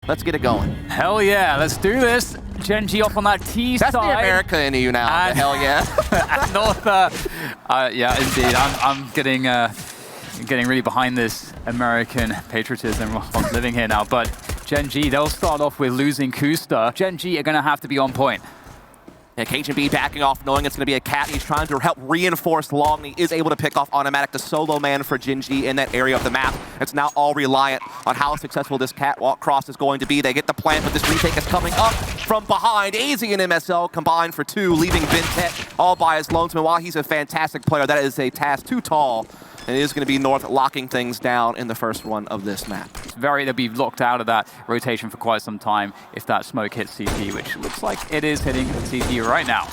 Let's get it going. Hell yeah, let's do this. Gen.G off on that T That's side. the America in you now. And Hell yeah. and North, yeah, indeed. I'm getting really behind this American patriotism of living here now. But Gen.G, they'll start off with losing Kusta. Gen.G are going to have to be on point. Yeah, Gen.G backing off, knowing it's going to be a cat. He's trying to help reinforce Long. He is able to pick off Automatic, the solo man for Gen.G in that area of the map. It's now all reliant on how successful this catwalk cross is going to be. They get the plant, but this retake is coming up from behind. AZ and MSL combined for 2, leaving Bentet all by his lonesman. While he's a fantastic player, that is a task too tall. And it is going to be North locking things down in the first one of this map. They'll be locked out of that rotation for quite some time if that smoke hits CT, which looks like it is hitting CT right now.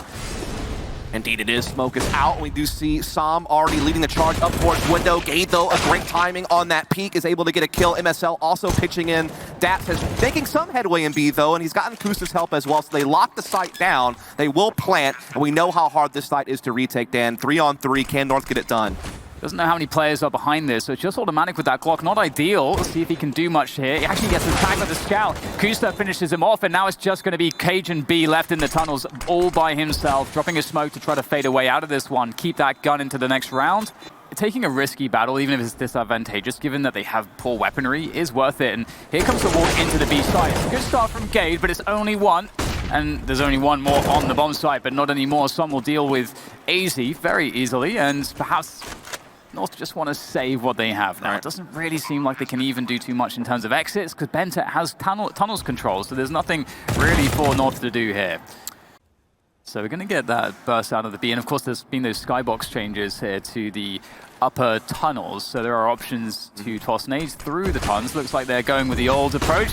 Indeed it is. Smoke is out. We do see Sam already leading the charge up towards window. Gade, though, a great timing on that peak, is able to get a kill. MSL also pitching in. Daps is making some headway in B, though, and he's gotten Kusta's help as well, so they lock the site down. They will plant, and we know how hard this site is to retake, Dan. 3-on-3. Can North get it done? Doesn't know how many players are behind this, so it's just automatic with that clock. Not ideal. Let's see if he can do much here. He actually gets attacked by the scout. Kusta finishes him off, and now it's just going to be Gen.G left in the tunnels all by himself, dropping a smoke to try to fade away out of this one. Keep that gun into the next round. Taking a risky battle, even if it's disadvantageous, given that they have poor weaponry, is worth it. And here comes the walk into the B site. It's a good start from Gade, but it's only one. And there's only one more on the bomb site, but not anymore. Some will deal with AZ very easily, and perhaps North just want to save what they have now. It doesn't really seem like they can even do too much in terms of exits, because Bentet has tunnels control, so there's nothing really for North to do here. So we're going to get that burst out of the B, and of course there's been those skybox changes here to the upper tunnels, so there are options to toss nades through the tunnels. Looks like they're going with the old approach.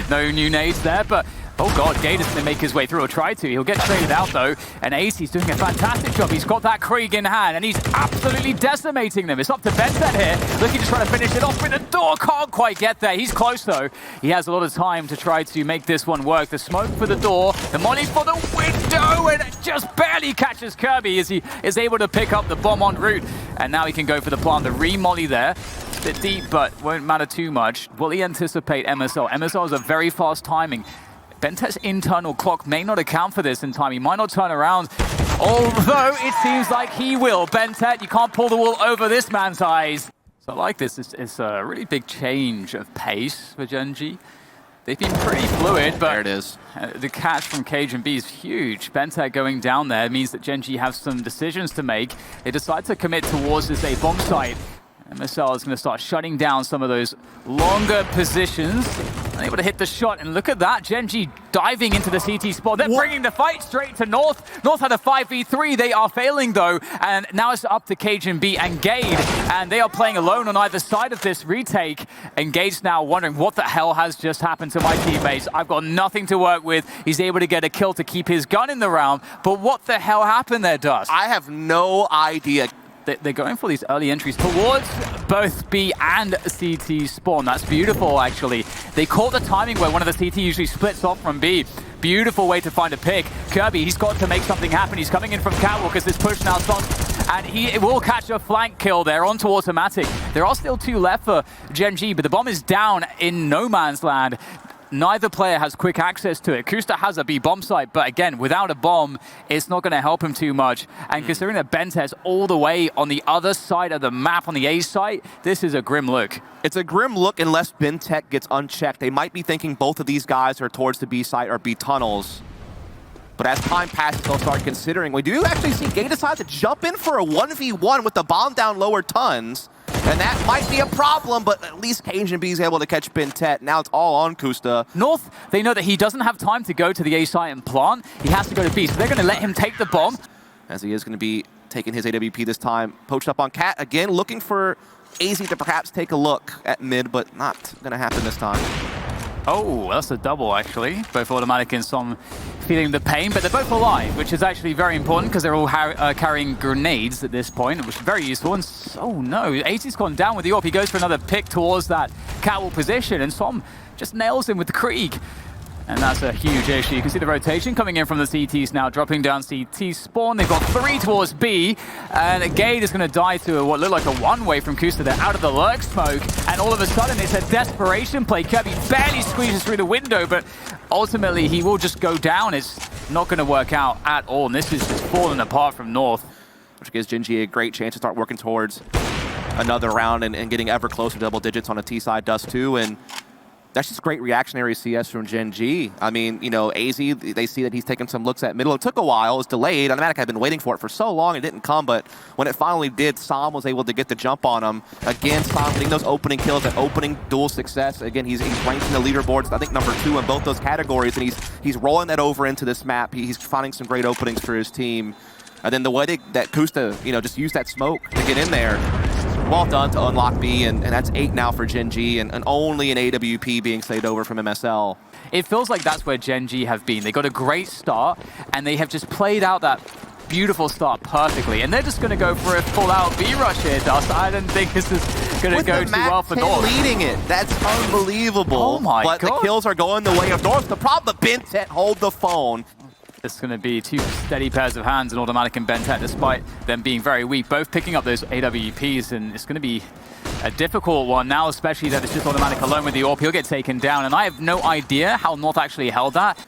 No new nades there, but oh god, Gade is going to make his way through, or try to. He'll get traded out though, and AC's doing a fantastic job. He's got that Krieg in hand, and he's absolutely decimating them. It's up to Bentet here, looking to try to finish it off with the door. Can't quite get there. He's close though. He has a lot of time to try to make this one work. The smoke for the door, the molly for the window, and it just barely catches Kirby as he is able to pick up the bomb en route. And now he can go for the plant. The re-molly there. It's a bit deep, but won't matter too much. Will he anticipate MSL? MSL is a very fast timing. Bentet's internal clock may not account for this in time. He might not turn around, although it seems like he will. Bentet, you can't pull the wool over this man's eyes. So I like this. It's a really big change of pace for Gen.G. They've been pretty fluid, but there it is. The catch from Gen.B is huge. Bentet going down there means that Gen.G have some decisions to make. They decide to commit towards this A bomb site. MSL is going to start shutting down some of those longer positions. Unable to hit the shot, and look at that. Gen.G diving into the CT spot. They're bringing the fight straight to North. North had a 5v3. They are failing though, and now it's up to Gen.B and Gade, and they are playing alone on either side of this retake. And Gade's now wondering, what the hell has just happened to my teammates? I've got nothing to work with. He's able to get a kill to keep his gun in the round, but what the hell happened there, Dust? I have no idea. They're going for these early entries towards both B and CT spawn. That's beautiful, actually. They caught the timing where one of the CT usually splits off from B. Beautiful way to find a pick. Kirby, he's got to make something happen. He's coming in from Catwalk as this push now starts, and he will catch a flank kill there onto Automatic. There are still 2 left for Gen.G, but the bomb is down in no man's land. Neither player has quick access to it. Kusta has a B bomb site, but again, without a bomb, it's not going to help him too much. And considering that Bentet's all the way on the other side of the map on the A site, this is a grim look. It's a grim look unless Bentet gets unchecked. They might be thinking both of these guys are towards the B site or B tunnels. But as time passes, they'll start considering. We do actually see Gade decide to jump in for a 1v1 with the bomb down lower tons. And that might be a problem, but at least Gen.B is able to catch Bentet. Now it's all on Kusta. North, they know that he doesn't have time to go to the A site and plant. He has to go to B, so they're going to let him take the bomb. As he is going to be taking his AWP this time. Poached up on Cat. Again, looking for AZ to perhaps take a look at mid, but not going to happen this time. Oh, that's a double, actually. Both Automatic and Som feeling the pain, but they're both alive, which is actually very important because they're all carrying grenades at this point, which is very useful. And oh no, AZ's gone down with the AWP. He goes for another pick towards that catwalk position, and Som just nails him with the Krieg. And that's a huge issue. You can see the rotation coming in from the CTs now, dropping down CT spawn. They've got 3 towards B, and Gade is going to die to what looked like a one-way from Kusta. They're out of the lurk smoke, and all of a sudden it's a desperation play. Kirby barely squeezes through the window, but ultimately he will just go down. It's not going to work out at all, and this is just falling apart from North. Which gives Gen.G a great chance to start working towards another round and getting ever closer to double digits on a T side dust too. And that's just great reactionary CS from Gen.G. I mean, you know, AZ, they see that he's taking some looks at middle. It took a while. It was delayed. Anaheim had been waiting for it for so long. It didn't come, but when it finally did, Sam was able to get the jump on him. Again, Sam getting those opening kills, that opening duel success. Again, he's ranked in the leaderboards, I think number 2 in both those categories, and he's rolling that over into this map. He's finding some great openings for his team. And then the way that Kusta, you know, just used that smoke to get in there. Well done to unlock B, and that's 8 now for Gen.G, and only an AWP being saved over from MSL. It feels like that's where Gen.G have been. They got a great start, and they have just played out that beautiful start perfectly, and they're just going to go for a full-out B-rush here, Dust. I don't think this is going to go too well for North. Leading it, that's unbelievable. Oh my God. But the kills are going the way of North. The problem, the Bintet hold the phone. It's going to be 2 steady pairs of hands in Automatic and Bentet, despite them being very weak, both picking up those AWPs, and it's going to be a difficult one now, especially that it's just Automatic alone with the AWP. He'll get taken down, and I have no idea how North actually held that.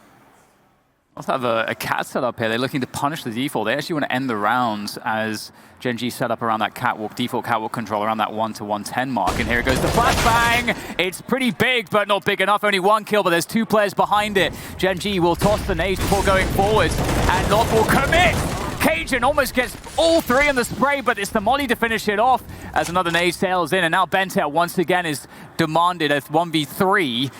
North have a cat set up here. They're looking to punish the default. They actually want to end the rounds as Gen.G set up around that catwalk, default catwalk control around that 1 to 110 mark. And here it goes, the flashbang. It's pretty big, but not big enough. Only 1 kill, but there's 2 players behind it. Gen.G will toss the nades before going forward, and North will commit. Cajun almost gets all 3 in the spray, but it's the molly to finish it off as another nade sails in. And now Bentet once again is demanded as 1v3.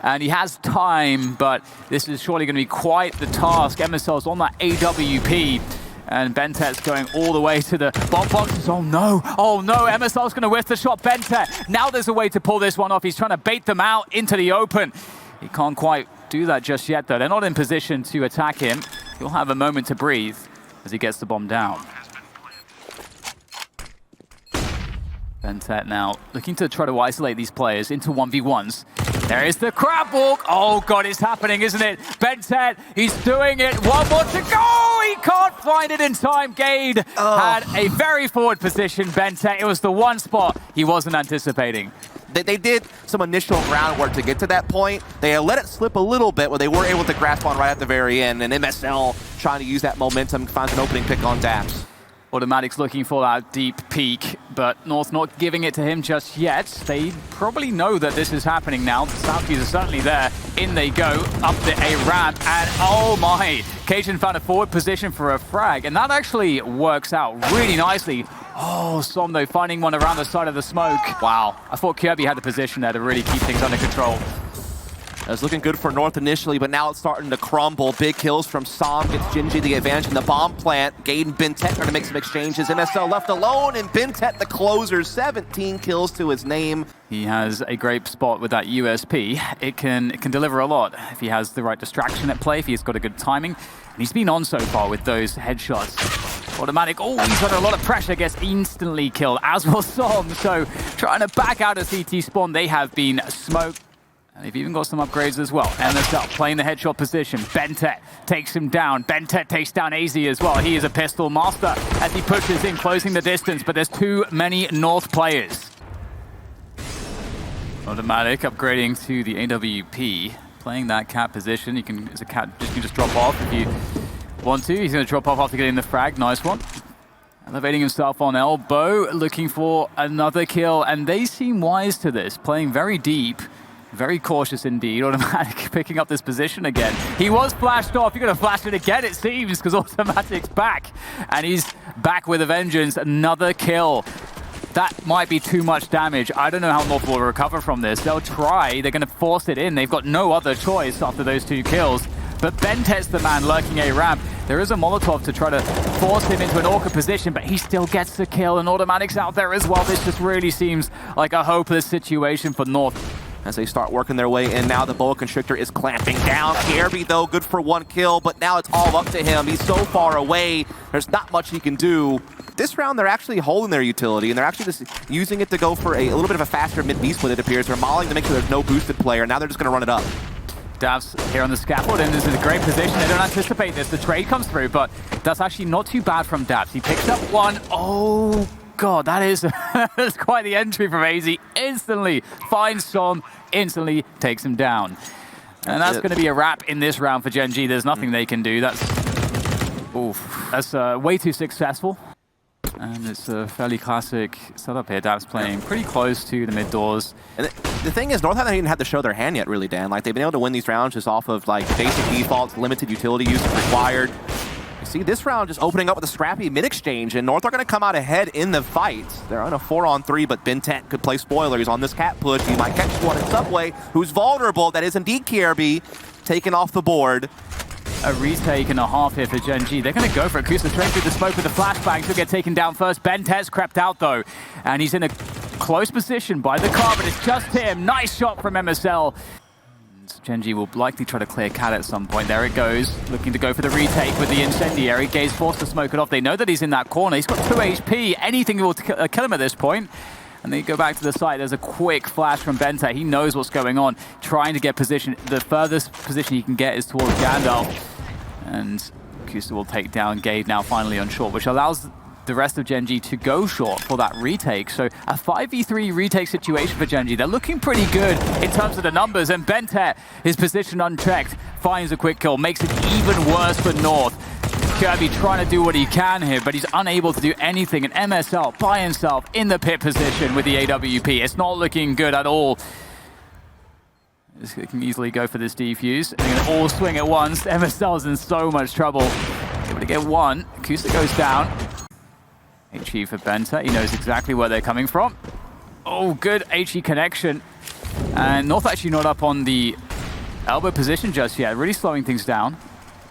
And he has time, but this is surely going to be quite the task. MSL's on that AWP, and Bentet's going all the way to the bomb boxes. Oh no, MSL's going to whiff the shot. Bentet, now there's a way to pull this one off. He's trying to bait them out into the open. He can't quite do that just yet, though. They're not in position to attack him. He'll have a moment to breathe as he gets the bomb down. Bentet now looking to try to isolate these players into 1v1s. There is the crab walk. Oh God, it's happening, isn't it? Bentet, he's doing it. 1 more to go. He can't find it in time. Gade had a very forward position. Bentet, it was the one spot he wasn't anticipating. They did some initial groundwork to get to that point. They let it slip a little bit where they were able to grasp on right at the very end, and MSL trying to use that momentum, finds an opening pick on Daps. Automatic's looking for that deep peek, but North not giving it to him just yet. They probably know that this is happening now. The Southkeys are certainly there. In they go, up the A ramp, and oh my! Cajun found a forward position for a frag, and that actually works out really nicely. Oh, Som though, finding one around the side of the smoke. Wow, I thought Kirby had the position there to really keep things under control. It was looking good for North initially, but now it's starting to crumble. Big kills from Som, gets Gen.G the advantage in the bomb plant. Gade and Bentet are to make some exchanges. MSL left alone, and Bentet the closer, 17 kills to his name. He has a great spot with that USP. It can deliver a lot if he has the right distraction at play, if he's got a good timing. And he's been on so far with those headshots. Automatic, oh, he's under a lot of pressure, gets instantly killed, as will Som. So trying to back out of CT spawn, they have been smoked. And they've even got some upgrades as well. MSL playing the headshot position. Bentet takes him down. Bentet takes down AZ as well. He is a pistol master as he pushes in, closing the distance, but there's too many North players. Automatic upgrading to the AWP. Playing that cat position. You can, as a cat, you can just drop off if you want to. He's going to drop off after getting the frag. Nice one. Elevating himself on elbow, looking for another kill. And they seem wise to this, playing very deep. Very cautious indeed. Automatic picking up this position again. He was flashed off. You're going to flash it again, it seems, because Automatic's back. And he's back with a vengeance. Another kill. That might be too much damage. I don't know how North will recover from this. They'll try. They're going to force it in. They've got no other choice after those 2 kills. But Bentet's the man lurking a ramp. There is a Molotov to try to force him into an awkward position, but he still gets the kill. And Automatic's out there as well. This just really seems like a hopeless situation for North. As they start working their way in, now the Boa Constrictor is clamping down. Kirby, though, good for 1 kill, but now it's all up to him. He's so far away, there's not much he can do. This round, they're actually holding their utility, and they're actually just using it to go for a little bit of a faster mid-B split, it appears. They're molling to make sure there's no boosted player. Now they're just going to run it up. Davs here on the scaffold, and this is a great position. They don't anticipate this. The trade comes through, but that's actually not too bad from Davs. He picks up one. Oh, God, that is that's quite the entry from AZ. Instantly finds Som, instantly takes him down. And that's going to be a wrap in this round for Gen.G. There's nothing they can do. That's way too successful. And it's a fairly classic setup here. Davs playing pretty close to the mid doors. And the thing is, North haven't even had to show their hand yet, really, Dan. Like, they've been able to win these rounds just off of, like, basic defaults, limited utility use required. You see this round just opening up with a scrappy mid-exchange, and North are going to come out ahead in the fight. They're on a 4-on-3, but Bentet could play spoilers on this cat push. He might catch one in Subway, who's vulnerable. That is indeed KRB, taken off the board. A retake and a half here for Gen.G. They're going to go for it. Kusa straight through the smoke with the flashbang. He'll get taken down first. Bentet's crept out, though. And he's in a close position by the car, but it's just him. Nice shot from MSL. Gen.G will likely try to clear cat at some point. There it goes. Looking to go for the retake with the incendiary. Gaze forced to smoke it off. They know that he's in that corner. He's got 2 HP. Anything will kill him at this point. And they go back to the site. There's a quick flash from Bentet. He knows what's going on, trying to get position. The furthest position he can get is towards Gandalf. And Kusa will take down Gade now finally on short, which allows the rest of Gen.G to go short for that retake. So a 5v3 retake situation for Gen.G. They're looking pretty good in terms of the numbers. And Bentet, his position unchecked, finds a quick kill, makes it even worse for North. KRB trying to do what he can here, but he's unable to do anything. And MSL by himself in the pit position with the AWP. It's not looking good at all. They can easily go for this defuse. They're going to all swing at once. MSL's in so much trouble. Able to get one. Kusa goes down. HE for Bentet. He knows exactly where they're coming from. Oh, good HE connection. And North actually not up on the elbow position just yet. Really slowing things down.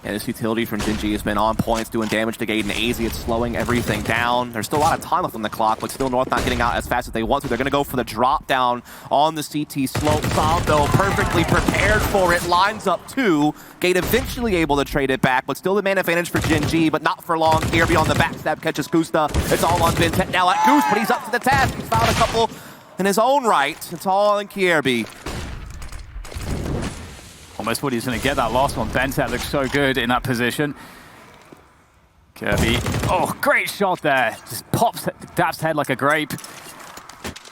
Yeah, this utility from Gen.G has been on points, doing damage to Gade and AZ. It's slowing everything down. There's still a lot of time left on the clock, but still North not getting out as fast as they want to. They're going to go for the drop down on the CT slope. Som, though, perfectly prepared for it. Lines up 2. Gade eventually able to trade it back, but still the man advantage for Gen.G, but not for long. KRB on the backstab catches Kusta. It's all on Bentet now at Goose, but he's up to the task. He's found a couple in his own right. It's all on KRB. Almost thought he was going to get that last one. Bentet looks so good in that position. KRB. Oh, great shot there. Just pops Dav's head like a grape.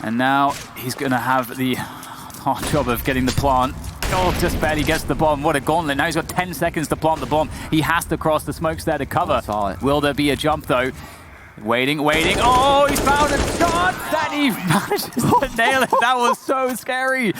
And now he's going to have the hard job of getting the plant. Oh, just barely gets the bomb. What a gauntlet. Now he's got 10 seconds to plant the bomb. He has to cross the smokes there to cover. Solid. Will there be a jump, though? Waiting. Oh, he's found a shot! That he manages to nail it. That was so scary.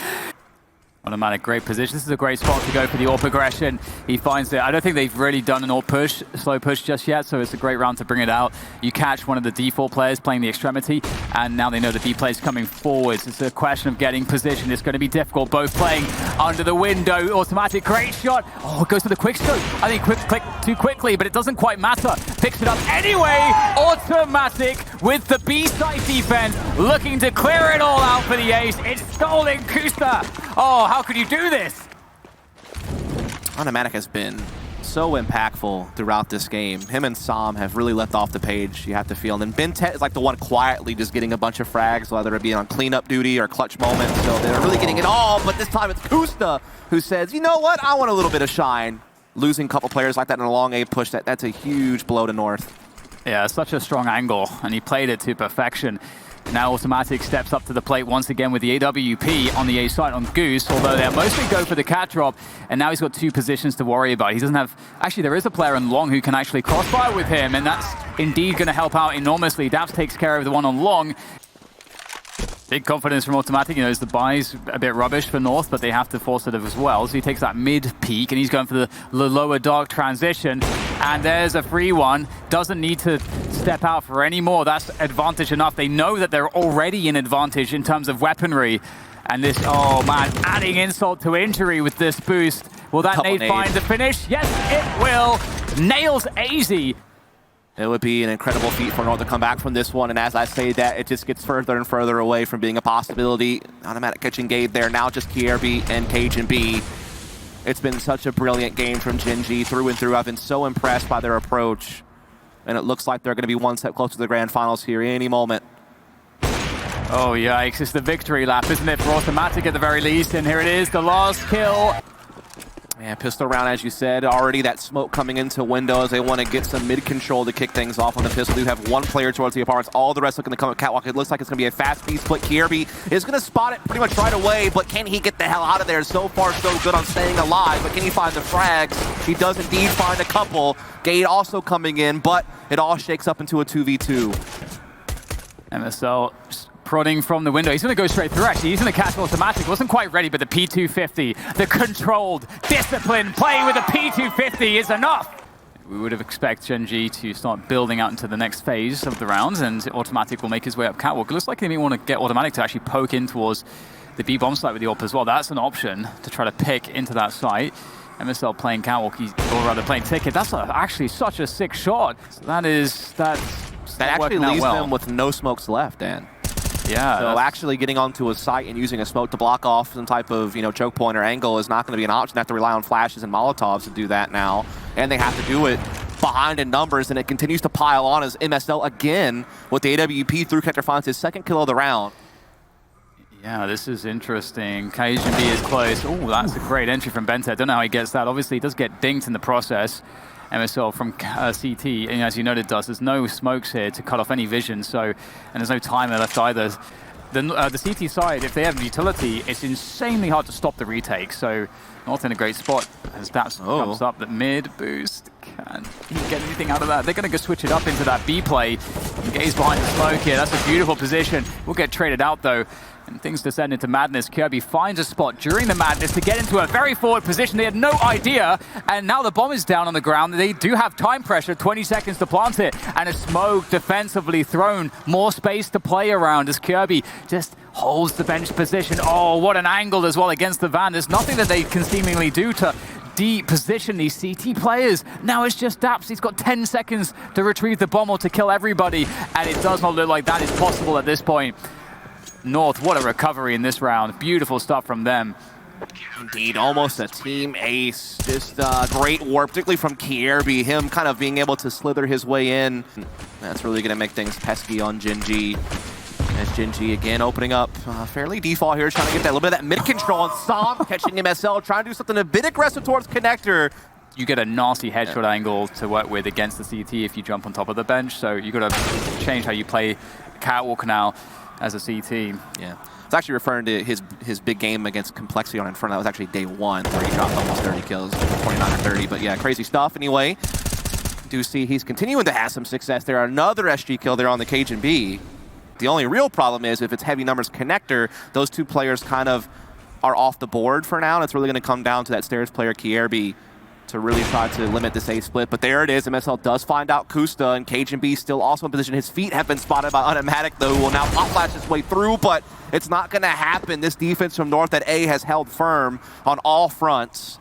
Automatic, great position. This is a great spot to go for the AWP aggression. He finds it. I don't think they've really done an AWP push, slow push just yet, so it's a great round to bring it out. You catch one of the default players playing the extremity, and now they know the D player's coming forwards. It's a question of getting position. It's going to be difficult. Both playing under the window. Automatic, great shot. Oh, it goes for the quick scope. I think click too quickly, but it doesn't quite matter. Picks it up anyway. Automatic with the B-side defense, looking to clear it all out for the ace. It's stolen Kusta. Oh, how could you do this? Automatic has been so impactful throughout this game. Him and Som have really left off the page, you have to feel. And then Bentet is like the one quietly just getting a bunch of frags, whether it be on cleanup duty or clutch moments. So they're really getting it all, but this time it's Kusta who says, you know what, I want a little bit of shine. Losing a couple players like that in a long A push, that's a huge blow to North. Yeah, such a strong angle, and he played it to perfection. Now Automatic steps up to the plate once again with the AWP on the A side on Goose, although they'll mostly go for the cat drop, and now he's got 2 positions to worry about. He doesn't have... Actually, there is a player on long who can actually crossfire with him, and that's indeed going to help out enormously. Davs takes care of the one on long. Big confidence from Automatic. You know, the buy's a bit rubbish for North, but they have to force it as well. So he takes that mid peak, and he's going for the lower dark transition. And there's a free one. Doesn't need to step out for any more. That's advantage enough. They know that they're already in advantage in terms of weaponry. And this, oh man, adding insult to injury with this boost. Will that nade find the finish? Yes, it will. Nails AZ. It would be an incredible feat for North to come back from this one, and as I say that, it just gets further and further away from being a possibility. Automatic catching Gade there, now just KRB and KGB. It's been such a brilliant game from Gen.G through and through. I've been so impressed by their approach, and it looks like they're going to be one step closer to the grand finals here any moment. Oh yikes, it's the victory lap, isn't it, for Automatic at the very least, and here it is, the last kill. Yeah, pistol round, as you said, already that smoke coming into windows. They want to get some mid-control to kick things off on the pistol. You have one player towards the apartments. All the rest looking to come at Catwalk. It looks like it's going to be a fast speed split. Kierby is going to spot it pretty much right away, but can he get the hell out of there? So far, so good on staying alive, but can he find the frags? He does indeed find a couple. Gate also coming in, but it all shakes up into a 2v2. MSL just prodding from the window. He's going to go straight through, actually. He's going to catch automatic. Wasn't quite ready, but the P250, the controlled, disciplined play with the P250 is enough. We would have expected Gen.G to start building out into the next phase of the rounds, and automatic will make his way up Catwalk. It looks like they may want to get automatic to actually poke in towards the B-bomb site with the AWP as well. That's an option to try to pick into that site. MSL playing Catwalk, or rather playing Ticket. That's actually such a sick shot. So that actually leaves them with no smokes left, Dan. Yeah. So actually getting onto a site and using a smoke to block off some type of, choke point or angle is not going to be an option. They have to rely on flashes and Molotovs to do that now. And they have to do it behind in numbers, and it continues to pile on as MSL again with the AWP through Connector finds his second kill of the round. Yeah, this is interesting. Cajun B is close. Oh, that's a great entry from Benta. Don't know how he gets that. Obviously, he does get dinged in the process. MSL from CT, and as you noted, there's no smokes here to cut off any vision, and there's no timer left either. The CT side, if they have utility, it's insanely hard to stop the retake, so North in a great spot as Daps comes up. The mid boost, can he get anything out of that? They're going to go switch it up into that B play. Gaze behind the smoke here, that's a beautiful position. We'll get traded out though. And things descend into madness. Kirby finds a spot during the madness to get into a very forward position. They had no idea, and now the bomb is down on the ground. They do have time pressure, 20 seconds to plant it, and a smoke defensively thrown. More space to play around as Kirby just holds the bench position. Oh, what an angle as well against the van. There's nothing that they can seemingly do to de-position these CT players. Now it's just Daps. He's got 10 seconds to retrieve the bomb or to kill everybody, and it does not look like that is possible at this point. North, what a recovery in this round. Beautiful stuff from them. Indeed, almost a team ace. Just great work, particularly from Kierby. Him kind of being able to slither his way in. That's really going to make things pesky on Gen.G. As Gen.G again opening up fairly default here, trying to get that little bit of that mid-control. And Som catching MSL, trying to do something a bit aggressive towards Connector. You get a nasty headshot angle to work with against the CT if you jump on top of the bench, so you've got to change how you play Catwalk now as a CT. Yeah. I was actually referring to his big game against Complexity on Inferno. That was actually day one where he dropped almost 30 kills, 29 or 30. But yeah, crazy stuff. Anyway, do see he's continuing to have some success there. Another SG kill there on the Cajun B. The only real problem is if it's heavy numbers Connector, those two players kind of are off the board for now. And it's really going to come down to that stairs player, Kierby, to really try to limit this A split. But there it is. MSL does find out Kusta, and Cajun B still also in position. His feet have been spotted by Automatic, though, who will now pop flash his way through, but it's not going to happen. This defense from North at A has held firm on all fronts.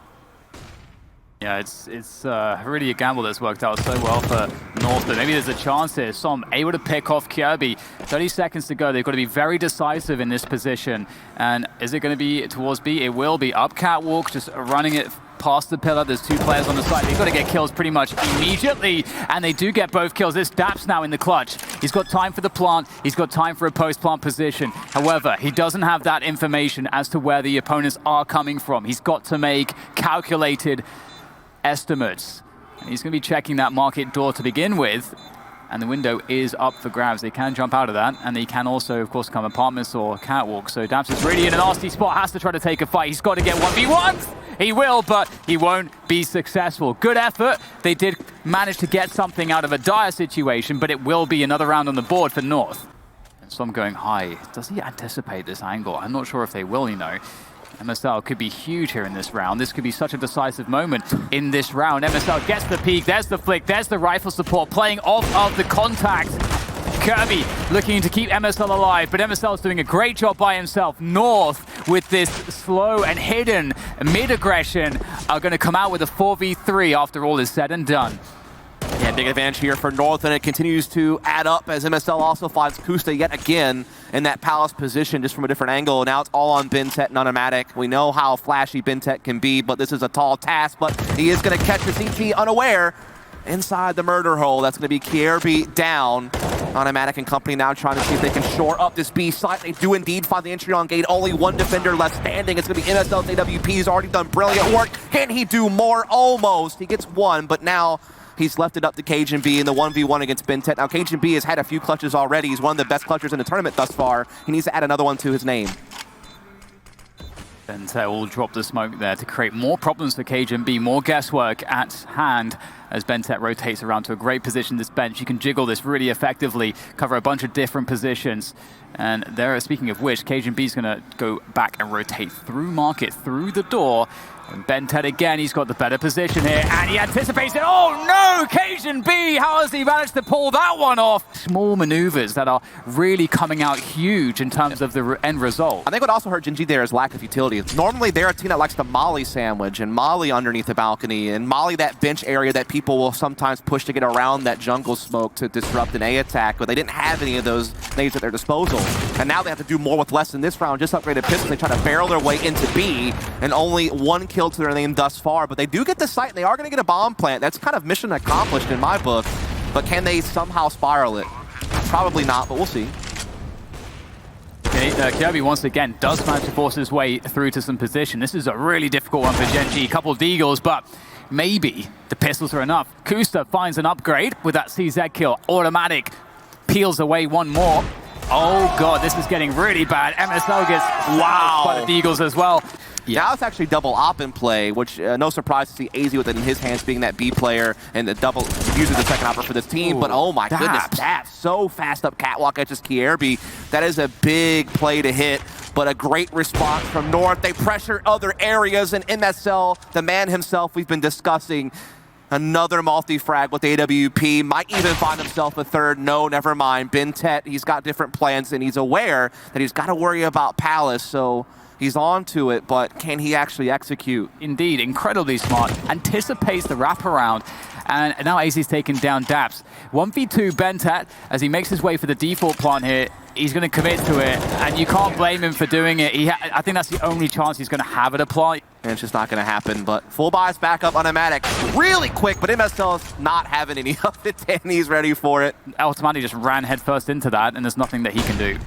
Yeah, it's really a gamble that's worked out so well for North, but maybe there's a chance here. Som able to pick off Kierby. 30 seconds to go. They've got to be very decisive in this position. And is it going to be towards B? It will be. Up Catwalk, just running it past the pillar. There's two players on the side. They've got to get kills pretty much immediately, and they do get both kills. This Daps now in the clutch. He's got time for the plant. He's got time for a post-plant position. However, he doesn't have that information as to where the opponents are coming from. He's got to make calculated estimates. And he's going to be checking that market door to begin with, and the window is up for grabs. They can jump out of that, and they can also, of course, come apartments or Catwalk. So Daps is really in a nasty spot, has to try to take a fight. He's got to get 1v1. He will, but he won't be successful. Good effort. They did manage to get something out of a dire situation, but it will be another round on the board for North. And Som going high. Does he anticipate this angle? I'm not sure if they will, MSL could be huge here in this round. This could be such a decisive moment in this round. MSL gets the peek, there's the flick, there's the rifle support, playing off of the contact. Kirby looking to keep MSL alive, but MSL is doing a great job by himself. North, with this slow and hidden mid-aggression, are going to come out with a 4v3 after all is said and done. Yeah, big advantage here for North, and it continues to add up as MSL also finds Kusta yet again in that Palace position, just from a different angle. Now it's all on Bentet and Automatic. We know how flashy Bentet can be, but this is a tall task, but he is going to catch the CT unaware inside the murder hole. That's going to be Kierby down. Automatic and company now trying to see if they can shore up this B site. They do indeed find the entry on gate. Only one defender left standing. It's going to be MSL's AWP. He's already done brilliant work. Can he do more? Almost. He gets one, but now he's left it up to Gen.G in the 1v1 against BenTeT. Now, Gen.G has had a few clutches already. He's one of the best clutchers in the tournament thus far. He needs to add another one to his name. BenTeT will drop the smoke there to create more problems for Gen.G, more guesswork at hand as BenTeT rotates around to a great position. This bench, you can jiggle this really effectively, cover a bunch of different positions. And there, speaking of which, Gen.G is going to go back and rotate through market, through the door. And BenTeT again, he's got the better position here, and he anticipates it. Oh no, Gen.G, how has he managed to pull that one off? Small maneuvers that are really coming out huge in terms of the end result. I think what also hurt Gen.G there is lack of utility. Normally they're a team that likes to molly sandwich and molly underneath the balcony and molly that bench area that people will sometimes push to get around that jungle smoke to disrupt an A attack, but they didn't have any of those nades at their disposal. And now they have to do more with less in this round. Just upgraded pistols, they try to barrel their way into B, and only one kill to their name thus far, but they do get the site and they are going to get a bomb plant. That's kind of mission accomplished in my book, but can they somehow spiral it? Probably not, but we'll see. Kirby once again does manage to force his way through to some position. This is a really difficult one for Gen.G. A couple of deagles, but maybe the pistols are enough. Kusta finds an upgrade with that CZ kill. Automatic peels away one more. Oh god, this is getting really bad. MSL gets quite a deagles as well. Yeah. Now it's actually double op in play, which no surprise to see AZ with it in his hands being that B player and the double usually the second opper for this team. Ooh, but oh my goodness, that's so fast up catwalk edges Kierby. That is a big play to hit, but a great response from North. They pressure other areas, and MSL, the man himself we've been discussing, another multi-frag with AWP, might even find himself a third. No, never mind. BenTeT, he's got different plans, and he's aware that he's got to worry about Palace, so he's on to it, but can he actually execute? Indeed, incredibly smart. Anticipates the wraparound, and now AZ's taken down Daps. 1v2 BenTeT, as he makes his way for the default plant here, he's going to commit to it, and you can't blame him for doing it. I think that's the only chance he's going to have at a plant. And it's just not going to happen, but full buys back up automatic really quick, but MSL's not having any of it, and he's ready for it. Automatic just ran headfirst into that, and there's nothing that he can do.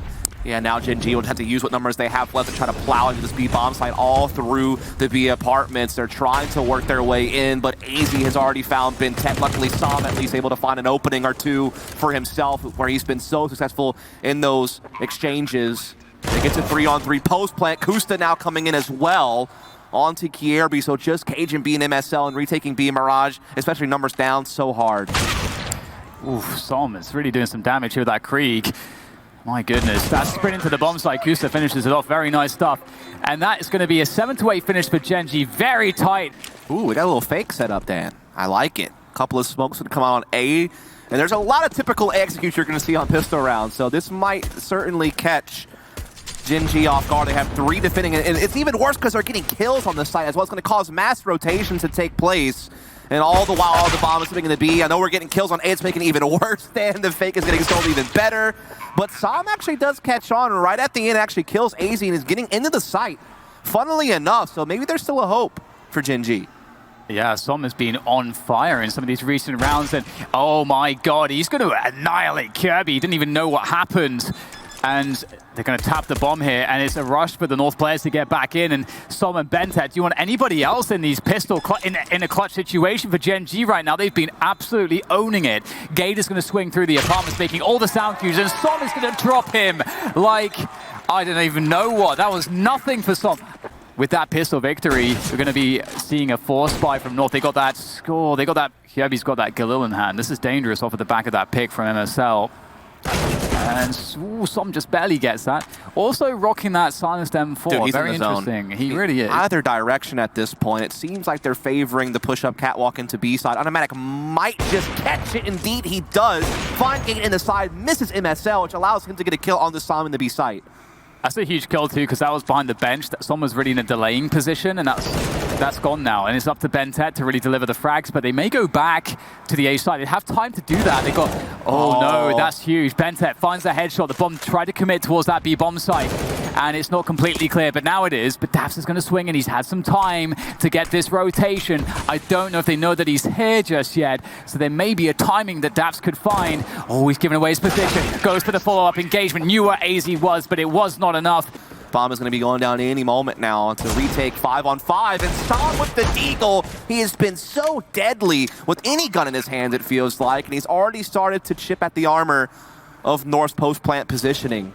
Yeah, now Gen.G would have to use what numbers they have left to try to plow into this B bomb site all through the B apartments. They're trying to work their way in, but AZ has already found BenTeT. Luckily, Sam at least able to find an opening or two for himself, where he's been so successful in those exchanges. They get to 3-on-3 post plant. Kusta now coming in as well onto Kierby, so just Gen.G and MSL and retaking B Mirage, especially numbers down so hard. Oof, Sam is really doing some damage here with that Krieg. My goodness, that sprint into the bomb site, Kusta finishes it off. Very nice stuff. And that is going to be a 7-8 finish for Gen.G. Very tight. Ooh, we got a little fake setup, Dan. I like it. A couple of smokes would come out on A. And there's a lot of typical A execution you're going to see on pistol rounds. So this might certainly catch Gen.G off guard. They have 3 defending. And it's even worse because they're getting kills on the site as well. It's going to cause mass rotations to take place. And all the while, all the bomb is sitting in the B. I know we're getting kills on A. It's making it even worse. Then the fake is getting sold even better. But Sam actually does catch on right at the end, actually kills AZ and is getting into the site, funnily enough. So maybe there's still a hope for Gen.G. Yeah, Sam has been on fire in some of these recent rounds. And oh my god, he's going to annihilate Kirby. He didn't even know what happened. And they're going to tap the bomb here, and it's a rush for the North players to get back in. And Sam and BenTeT, do you want anybody else in these pistol in a clutch situation for Gen.G right now? They've been absolutely owning it. Gate is going to swing through the apartments, making all the sound cues, and Sam is going to drop him like, I don't even know what. That was nothing for Sam. With that pistol victory, we're going to be seeing a force buy from North. They got that score. They got that. Kirby's got that Galil in hand. This is dangerous off of the back of that pick from MSL. And Sam just barely gets that. Also rocking that silenced M4. Dude, he's very in the interesting. Zone. He really is. Either direction at this point. It seems like they're favoring the push-up catwalk into B side. Automatic might just catch it. Indeed, he does. Find Gate in the side, misses MSL, which allows him to get a kill on the Sam in the B site. That's a huge kill too, because that was behind the bench. That Sam was really in a delaying position, and that's gone now. And it's up to BenTeT to really deliver the frags, but they may go back to the A side. They have time to do that. They got, oh no, that's huge. BenTeT finds the headshot. The bomb tried to commit towards that B bomb site. and it's not completely clear, but now it is. But Daps is going to swing, and he's had some time to get this rotation. I don't know if they know that he's here just yet, so there may be a timing that Daps could find. Oh, he's given away his position. Goes for the follow-up engagement. Knew where AZ was, but it was not enough. Bomb is going to be going down any moment now to retake 5-on-5. And Stom with the deagle. He has been so deadly with any gun in his hand, it feels like. And he's already started to chip at the armor of North's post-plant positioning.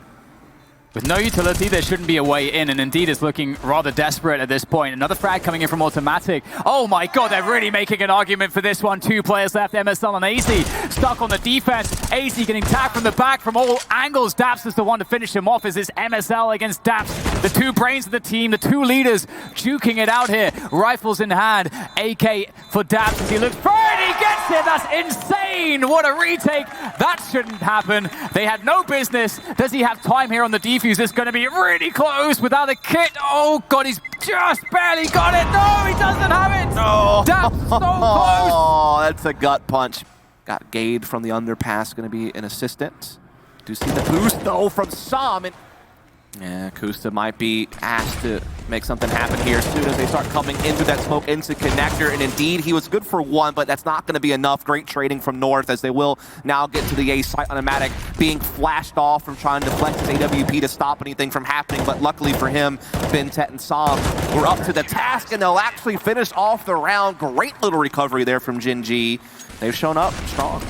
With no utility, there shouldn't be a way in, and Indeed is looking rather desperate at this point. Another frag coming in from Automatic. Oh my god, they're really making an argument for this one. 2 players left, MSL and AZ stuck on the defense. AZ getting tagged from the back from all angles. Daps is the one to finish him off. Is this MSL against Daps? The 2 brains of the team, the 2 leaders duking it out here. Rifles in hand. AK for Daps as he looks for it. He gets it. That's insane. What a retake. That shouldn't happen. They had no business. Does he have time here on the defense? Is going to be really close without a kit. Oh god, he's just barely got it. No, he doesn't have it. No. Daps so close. Oh, that's a gut punch. Got Gade from the underpass, going to be an assistant. Do see the boost though from Som, and yeah, Kusta might be asked to make something happen here as soon as they start coming into that smoke into connector. And indeed, he was good for 1, but that's not going to be enough. Great trading from North as they will now get to the A site. Automatic being flashed off from trying to flex his AWP to stop anything from happening. But luckily for him, Bentet and Som were up to the task, and they'll actually finish off the round. Great little recovery there from Gen.G. They've shown up strong.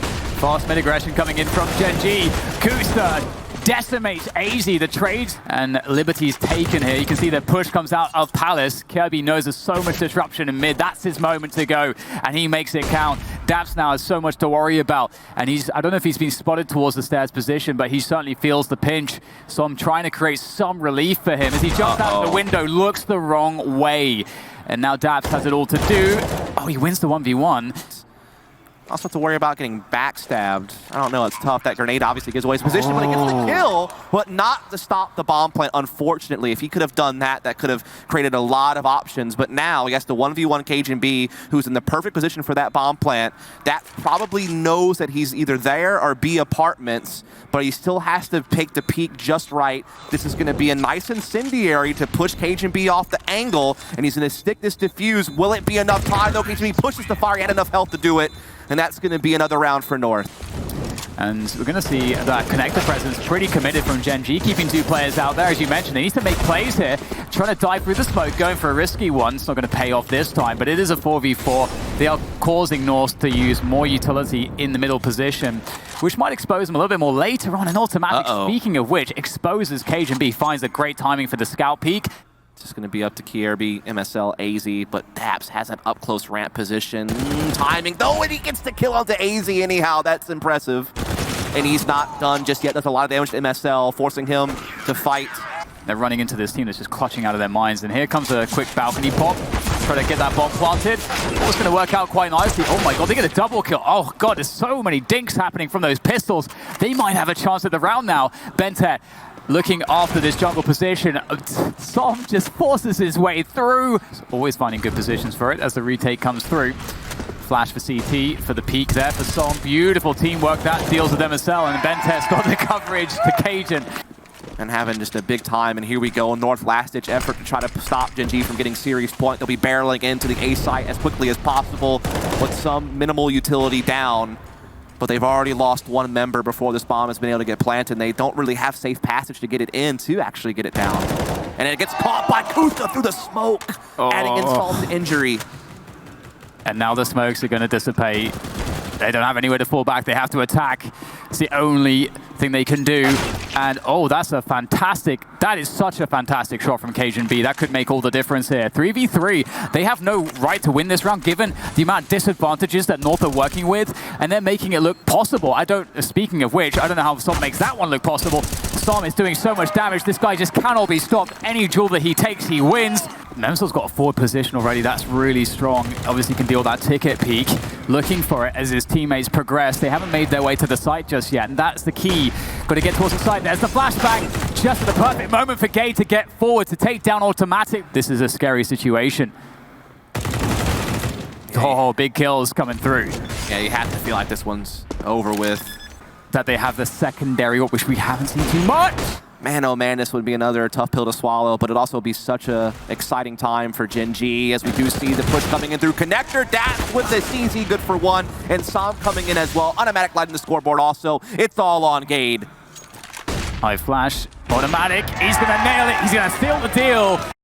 Fast mid-aggression coming in from Gen.G. Kusta decimates AZ, the trade, and Liberty's taken here. You can see the push comes out of Palace. Kirby knows there's so much disruption in mid. That's his moment to go, and he makes it count. Daps now has so much to worry about, and I don't know if he's been spotted towards the stairs position, but he certainly feels the pinch. So I'm trying to create some relief for him as he jumps out the window, looks the wrong way. And now Daps has it all to do. Oh, he wins the 1v1. Also have to worry about getting backstabbed. I don't know, it's tough. That grenade obviously gives away his position, but it gets the kill, but not to stop the bomb plant, unfortunately. If he could have done that, that could have created a lot of options. But now he has to 1v1 Gen.B, who's in the perfect position for that bomb plant. That probably knows that he's either there or B apartments, but he still has to take the peak just right. This is going to be a nice incendiary to push Gen.B off the angle, and he's going to stick this defuse. Will it be enough time, though? Gen.B pushes the fire, he had enough health to do it. And that's going to be another round for North. And we're going to see that connector presence pretty committed from Gen.G, keeping 2 players out there. As you mentioned, they need to make plays here, trying to dive through the smoke, going for a risky one. It's not going to pay off this time, but it is a 4v4. They are causing North to use more utility in the middle position, which might expose them a little bit more later on. And Automatic, speaking of which, exposes Gen.B, finds a great timing for the scout peek. It's just going to be up to KRB, MSL, AZ, but Daps has an up-close ramp position. Timing, though, and he gets the kill onto AZ anyhow. That's impressive. And he's not done just yet. Does a lot of damage to MSL, forcing him to fight. They're running into this team that's just clutching out of their minds. And here comes a quick balcony pop. Try to get that bomb planted. It's going to work out quite nicely. Oh my god, they get a double kill. Oh god, there's so many dinks happening from those pistols. They might have a chance at the round now. Bentet looking after this jungle position. Som just forces his way through. Always finding good positions for it as the retake comes through. Flash for CT for the peak there for Som. Beautiful teamwork that deals with MSL, and Bentet's got the coverage to Cajun. And having just a big time, and here we go. North last-ditch effort to try to stop Gen.G from getting serious point. They'll be barreling into the A site as quickly as possible with some minimal utility down. But they've already lost 1 member before this bomb has been able to get planted, and they don't really have safe passage to get it in to actually get it down. And it gets caught by Kusta through the smoke, adding insult to injury. And now the smokes are going to dissipate. They don't have anywhere to fall back. They have to attack. It's the only thing they can do. And oh, that is such a fantastic shot from Gen.B. That could make all the difference here. 3v3. They have no right to win this round given the amount of disadvantages that North are working with, and they're making it look possible. Speaking of which, I don't know how Som makes that one look possible. Som is doing so much damage. This guy just cannot be stopped. Any duel that he takes, he wins. Memsel's got a forward position already. That's really strong. Obviously can deal that ticket peak. Looking for it as his teammates progress. They haven't made their way to the site just yet, and that's the key. Got to get towards the site. There's the flashbang. Just at the perfect moment for Gay to get forward to take down Automatic. This is a scary situation. Oh, big kills coming through. Yeah, you have to feel like this one's over with. That they have the secondary, which we haven't seen too much. Man, oh man, this would be another tough pill to swallow, but it'd also be such a exciting time for Gen.G as we do see the push coming in through connector. Dash with the CZ, good for one, and Sam coming in as well. Automatic lighting the scoreboard also. It's all on Gade. High flash, automatic. He's going to nail it. He's going to seal the deal.